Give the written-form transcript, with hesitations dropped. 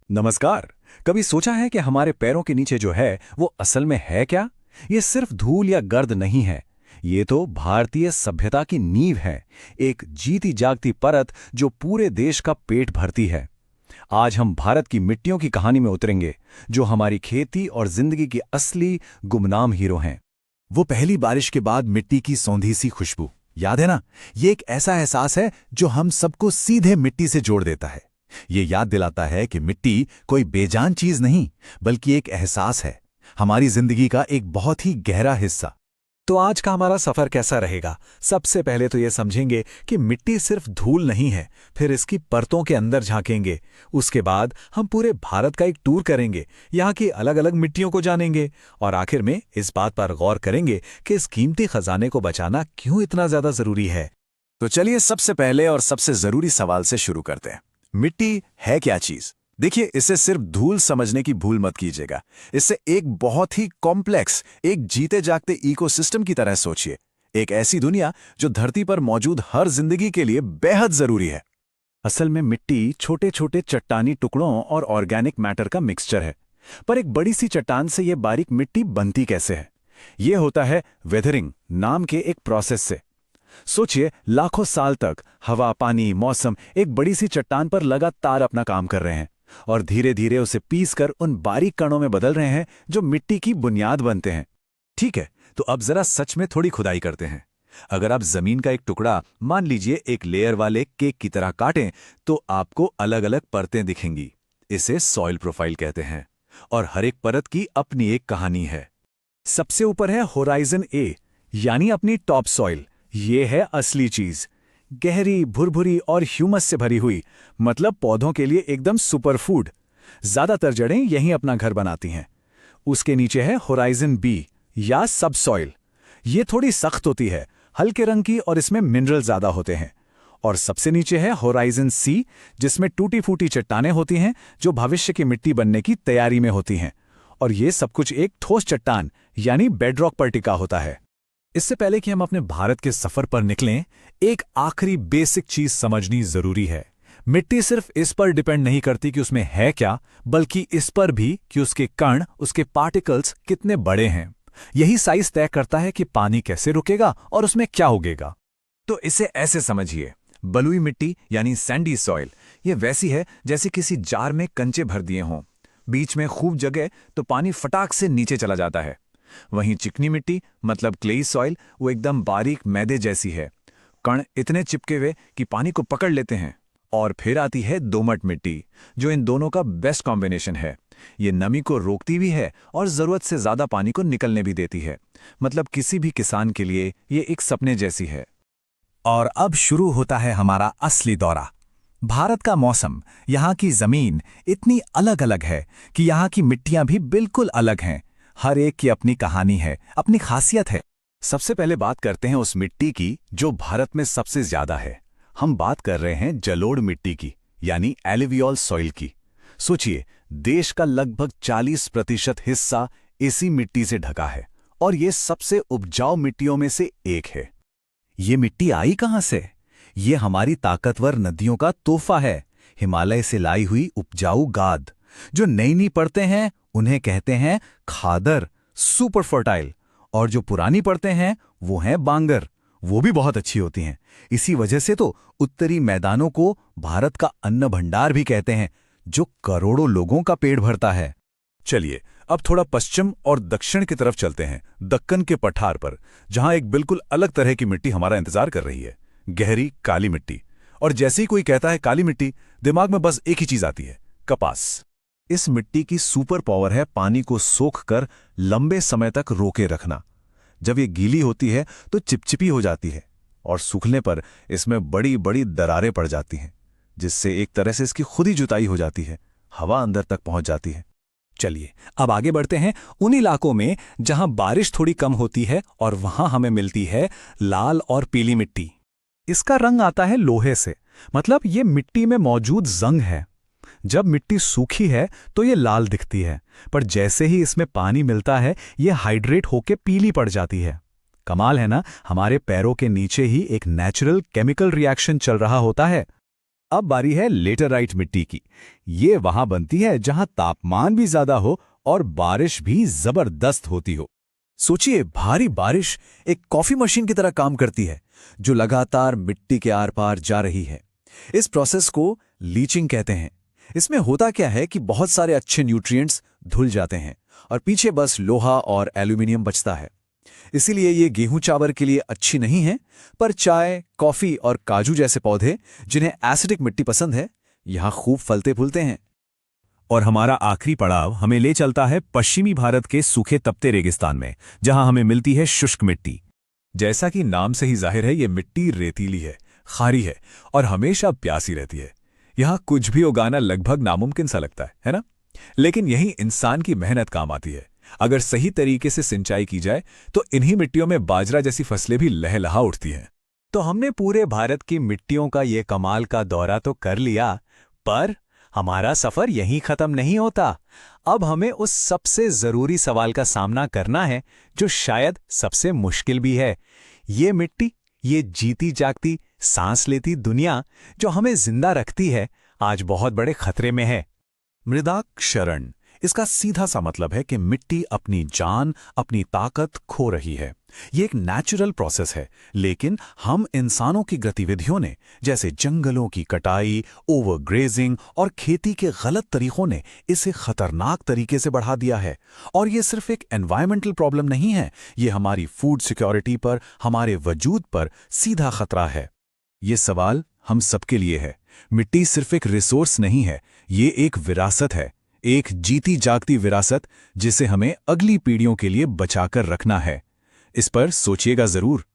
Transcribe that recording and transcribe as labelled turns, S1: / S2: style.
S1: नमस्कार। कभी सोचा है कि हमारे पैरों के नीचे जो है वो असल में है क्या? ये सिर्फ धूल या गर्द नहीं है। ये तो भारतीय सभ्यता की नींव है। एक जीती जागती परत जो पूरे देश का पेट भरती है। आज हम भारत की मिट्टियों की कहानी में उतरेंगे, जो हमारी खेती और जिंदगी की असली गुमनाम हीरो हैं।
S2: वो पहली बारिश के बाद मिट्टी की सौंधी सी खुशबू, याद है ना? ये एक ऐसा एहसास है जो हम सबको सीधे मिट्टी से जोड़ देता है। ये याद दिलाता है कि मिट्टी कोई बेजान चीज नहीं, बल्कि एक एहसास है, हमारी जिंदगी का एक बहुत ही गहरा हिस्सा।
S1: तो आज का हमारा सफर कैसा रहेगा? सबसे पहले तो ये समझेंगे कि मिट्टी सिर्फ धूल नहीं है, फिर इसकी परतों के अंदर झांकेंगे। उसके बाद हम पूरे भारत का एक टूर करेंगे, यहाँ की अलग अलग मिट्टियों को जानेंगे और आखिर में इस बात पर गौर करेंगे कि इस कीमती खजाने को बचाना क्यों इतना ज्यादा जरूरी है।
S2: तो चलिए सबसे पहले और सबसे जरूरी सवाल से शुरू करते हैं। मिट्टी है क्या चीज? देखिए, इसे सिर्फ धूल समझने की भूल मत कीजिएगा। इसे एक बहुत ही कॉम्प्लेक्स, एक जीते जागते इकोसिस्टम की तरह सोचिए। एक ऐसी दुनिया जो धरती पर मौजूद हर जिंदगी के लिए बेहद जरूरी है।
S1: असल में मिट्टी छोटे छोटे चट्टानी टुकड़ों और ऑर्गेनिक मैटर का मिक्सचर है। पर एक बड़ी सी चट्टान से यह बारीक मिट्टी बनती कैसे है? यह होता है वेदरिंग नाम के एक प्रोसेस से। सोचिए, लाखों साल तक हवा, पानी, मौसम एक बड़ी सी चट्टान पर लगातार अपना काम कर रहे हैं और धीरे धीरे उसे पीसकर उन बारीक कणों में बदल रहे हैं जो मिट्टी की बुनियाद बनते हैं।
S2: ठीक है, तो अब जरा सच में थोड़ी खुदाई करते हैं। अगर आप जमीन का एक टुकड़ा, मान लीजिए एक लेयर वाले केक की तरह काटें, तो आपको अलग अलग परतें दिखेंगी। इसे सॉइल प्रोफाइल कहते हैं और हर एक परत की अपनी एक कहानी है।
S1: सबसे ऊपर है होराइजन ए, यानी अपनी टॉप सॉइल। ये है असली चीज, गहरी, भुरभुरी और ह्यूमस से भरी हुई, मतलब पौधों के लिए एकदम सुपर फूड। ज्यादातर जड़ें यहीं अपना घर बनाती हैं। उसके नीचे है होराइजन बी या सब सॉइल। ये थोड़ी सख्त होती है, हल्के रंग की, और इसमें मिनरल ज्यादा होते हैं। और सबसे नीचे है होराइजन सी, जिसमें टूटी फूटी चट्टानें होती हैं जो भविष्य की मिट्टी बनने की तैयारी में होती हैं। और ये सब कुछ एक ठोस चट्टान यानी बेडरॉक पर टिका होता है।
S2: इससे पहले कि हम अपने भारत के सफर पर निकलें, एक आखिरी बेसिक चीज समझनी जरूरी है। मिट्टी सिर्फ इस पर डिपेंड नहीं करती कि उसमें है क्या, बल्कि इस पर भी कि उसके कण, उसके पार्टिकल्स कितने बड़े हैं। यही साइज तय करता है कि पानी कैसे रुकेगा और उसमें क्या उगेगा। तो इसे ऐसे समझिए, बलुई मिट्टी यानी सैंडी सॉइल, ये वैसी है जैसे किसी जार में कंचे भर दिए हों। बीच में खूब जगह तो पानी फटाक से नीचे चला जाता है। वहीं चिकनी मिट्टी मतलब क्लेई सॉइल, वो एकदम बारीक मैदे जैसी है। कण इतने चिपके हुए कि पानी को पकड़ लेते हैं। और फिर आती है दोमट मिट्टी, जो इन दोनों का बेस्ट कॉम्बिनेशन है। ये नमी को रोकती भी है और जरूरत से ज्यादा पानी को निकलने भी देती है। मतलब किसी भी किसान के लिए ये एक सपने जैसी है। और अब शुरू होता है हमारा असली दौरा। भारत का मौसम, यहाँ की जमीन इतनी अलग अलग है कि यहाँ की मिट्टियां भी बिल्कुल अलग हैं। हर एक की अपनी कहानी है, अपनी खासियत है। सबसे पहले बात करते हैं उस मिट्टी की जो भारत में सबसे ज्यादा है। हम बात कर रहे हैं जलोढ़ मिट्टी की, यानी एलुवियल सॉइल की। सोचिए, देश का लगभग 40% हिस्सा इसी मिट्टी से ढका है और ये सबसे उपजाऊ मिट्टियों में से एक है। ये मिट्टी आई कहां से? ये हमारी ताकतवर नदियों का तोहफा है। हिमालय से लाई हुई उपजाऊ गाद। जो नई नई परतें हैं उन्हें कहते हैं खादर, सुपर फर्टाइल। और जो पुरानी परतें हैं वो हैं बांगर, वो भी बहुत अच्छी होती हैं। इसी वजह से तो उत्तरी मैदानों को भारत का अन्न भंडार भी कहते हैं, जो करोड़ों लोगों का पेट भरता है। चलिए अब थोड़ा पश्चिम और दक्षिण की तरफ चलते हैं, दक्कन के पठार पर, जहां एक बिल्कुल अलग तरह की मिट्टी हमारा इंतजार कर रही है, गहरी काली मिट्टी। और जैसे ही कोई कहता है काली मिट्टी, दिमाग में बस एक ही चीज आती है, कपास। इस मिट्टी की सुपर पावर है पानी को सोख कर लंबे समय तक रोके रखना। जब ये गीली होती है तो चिपचिपी हो जाती है और सूखने पर इसमें बड़ी बड़ी दरारें पड़ जाती हैं, जिससे एक तरह से इसकी खुद ही जुताई हो जाती है, हवा अंदर तक पहुंच जाती है।
S1: चलिए अब आगे बढ़ते हैं उन इलाकों में जहां बारिश थोड़ी कम होती है और वहां हमें मिलती है लाल और पीली मिट्टी। इसका रंग आता है लोहे से, मतलब ये मिट्टी में मौजूद जंग है। जब मिट्टी सूखी है तो ये लाल दिखती है, पर जैसे ही इसमें पानी मिलता है ये हाइड्रेट होकर पीली पड़ जाती है। कमाल है ना, हमारे पैरों के नीचे ही एक नेचुरल केमिकल रिएक्शन चल रहा होता है।
S2: अब बारी है लेटराइट मिट्टी की। ये वहां बनती है जहां तापमान भी ज्यादा हो और बारिश भी जबरदस्त होती हो।
S1: सोचिए, भारी बारिश एक कॉफी मशीन की तरह काम करती है, जो लगातार मिट्टी के आर पार जा रही है। इस प्रोसेस को लीचिंग कहते हैं। इसमें होता क्या है कि बहुत सारे अच्छे न्यूट्रिएंट्स धुल जाते हैं और पीछे बस लोहा और एल्यूमिनियम बचता है। इसीलिए ये गेहूं चावल के लिए अच्छी नहीं है, पर चाय, कॉफी और काजू जैसे पौधे, जिन्हें एसिडिक मिट्टी पसंद है, यहां खूब फलते फूलते हैं।
S2: और हमारा आखिरी पड़ाव हमें ले चलता है पश्चिमी भारत के सूखे तपते रेगिस्तान में, जहां हमें मिलती है शुष्क मिट्टी। जैसा कि नाम से ही जाहिर है, ये मिट्टी रेतीली है, खारी है और हमेशा प्यासी रहती है। यहां कुछ भी उगाना लगभग नामुमकिन सा लगता है ना? लेकिन यही इंसान की मेहनत काम आती है। अगर सही तरीके से सिंचाई की जाए तो इन्हीं मिट्टियों में बाजरा जैसी फसलें भी लहलहा उठती हैं।
S3: तो हमने पूरे भारत की मिट्टियों का ये कमाल का दौरा तो कर लिया, पर हमारा सफर यहीं खत्म नहीं होता। अब हमें उस सबसे जरूरी सवाल का सामना करना है, जो शायद सबसे मुश्किल भी है। ये मिट्टी, ये जीती जागती, सांस लेती दुनिया जो हमें जिंदा रखती है, आज बहुत बड़े खतरे में है।
S2: मृदा क्षरण, इसका सीधा सा मतलब है कि मिट्टी अपनी जान, अपनी ताकत खो रही है। ये एक नेचुरल प्रोसेस है, लेकिन हम इंसानों की गतिविधियों ने, जैसे जंगलों की कटाई, ओवरग्रेजिंग और खेती के गलत तरीकों ने इसे खतरनाक तरीके से बढ़ा दिया है। और ये सिर्फ एक एनवायरमेंटल प्रॉब्लम नहीं है, ये हमारी फूड सिक्योरिटी पर, हमारे वजूद पर सीधा खतरा है। ये सवाल हम सबके लिए है। मिट्टी सिर्फ एक रिसोर्स नहीं है, ये एक विरासत है, एक जीती जागती विरासत जिसे हमें अगली पीढ़ियों के लिए बचाकर रखना है। इस पर सोचिएगा जरूर।